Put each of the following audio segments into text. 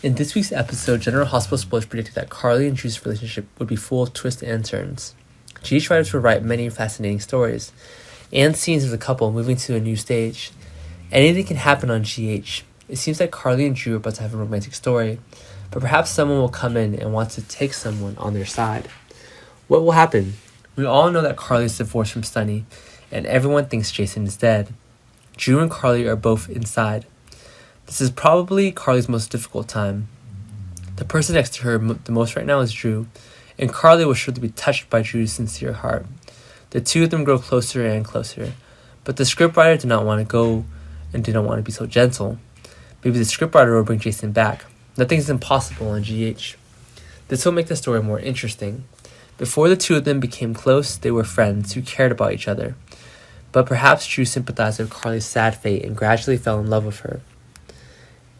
In this week's episode, General Hospital Spoilers predicted that Carly and Drew's relationship would be full of twists and turns. GH writers would write many fascinating stories, and scenes of the couple moving to a new stage. Anything can happen on GH. It seems like Carly and Drew are about to have a romantic story, but perhaps someone will come in and want to take someone on their side. What will happen? We all know that Carly is divorced from Sunny, and everyone thinks Jason is dead. Drew and Carly are both inside. This is probably Carly's most difficult time. The person next to her the most right now is Drew, and Carly was sure to be touched by Drew's sincere heart. The two of them grow closer and closer, but the scriptwriter did not want to go and did not want to be so gentle. Maybe the scriptwriter will bring Jason back. Nothing is impossible on GH. This will make the story more interesting. Before the two of them became close, they were friends who cared about each other. But perhaps Drew sympathized with Carly's sad fate and gradually fell in love with her.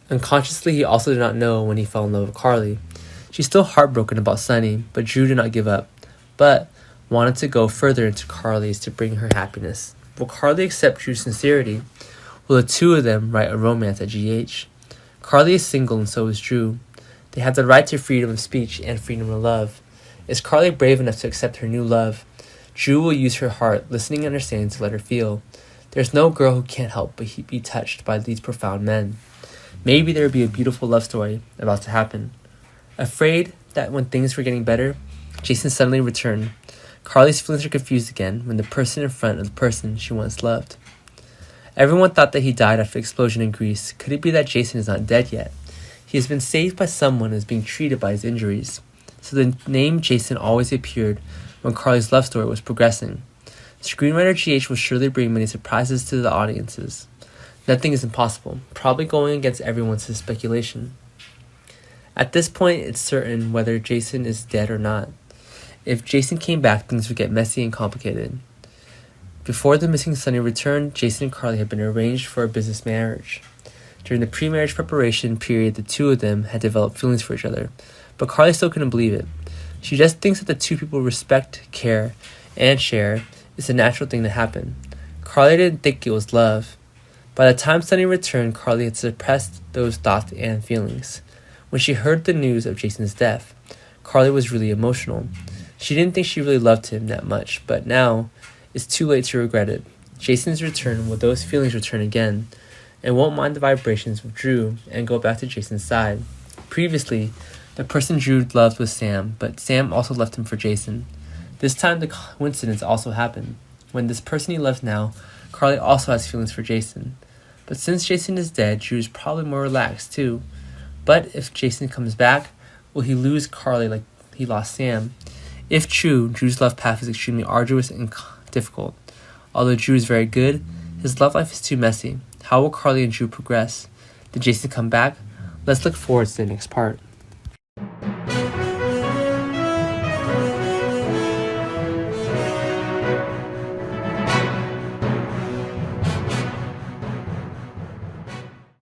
Unconsciously, he also did not know when he fell in love with Carly. She's still heartbroken about Sunny, but Drew did not give up, but wanted to go further into Carly's to bring her happiness. Will Carly accept Drew's sincerity? Will the two of them write a romance at GH? Carly is single and so is Drew. They have the right to freedom of speech and freedom of love. Is Carly brave enough to accept her new love? Drew will use her heart, listening and understanding to let her feel. There's no girl who can't help but be touched by these profound men. Maybe there would be a beautiful love story about to happen. Afraid that when things were getting better, Jason suddenly returned. Carly's feelings are confused again when the person in front of the person she once loved. Everyone thought that he died after the explosion in Greece. Could it be that Jason is not dead yet? He has been saved by someone and is being treated by his injuries. So the name Jason always appeared when Carly's love story was progressing. Screenwriter GH will surely bring many surprises to the audiences. Nothing is impossible, probably going against everyone's speculation. At this point, it's certain whether Jason is dead or not. If Jason came back, things would get messy and complicated. Before the missing Sunny returned, Jason and Carly had been arranged for a business marriage. During the pre-marriage preparation period, the two of them had developed feelings for each other, but Carly still couldn't believe it. She just thinks that the two people respect, care, and share is a natural thing to happen. Carly didn't think it was love. By the time Sunny returned, Carly had suppressed those thoughts and feelings. When she heard the news of Jason's death, Carly was really emotional. She didn't think she really loved him that much, but now it's too late to regret it. Jason's return, will those feelings return again, and won't mind the vibrations with Drew and go back to Jason's side. Previously, the person Drew loved was Sam, but Sam also left him for Jason. This time the coincidence also happened. When this person he loves now, Carly also has feelings for Jason. But since Jason is dead, Drew is probably more relaxed too. But if Jason comes back, will he lose Carly like he lost Sam? If true, Drew's love path is extremely arduous and difficult. Although Drew is very good, his love life is too messy. How will Carly and Drew progress? Did Jason come back? Let's look forward to the next part.